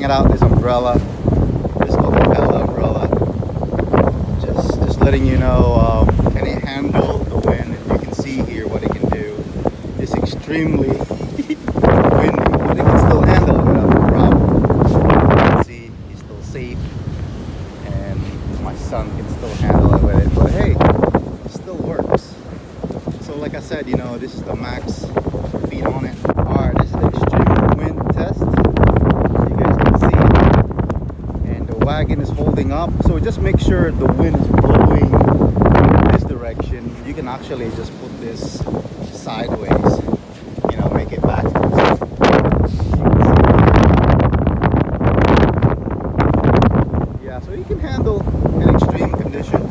it out. This umbrella, this little Brella umbrella, just letting you know, can it handle the wind? You can see here what it can do. It's extremely windy, but it can still handle it without a problem. You can see he's still safe, and my son can still handle it with it. But hey, it still works. So like I said, you know, this is the max feet on it. Alright, this is the extreme wind test. You guys can see. And the wagon is holding up. So just make sure the wind is blowing this direction. You can actually just put this sideways. You know, make it backwards. Yeah, so you can handle an extreme condition.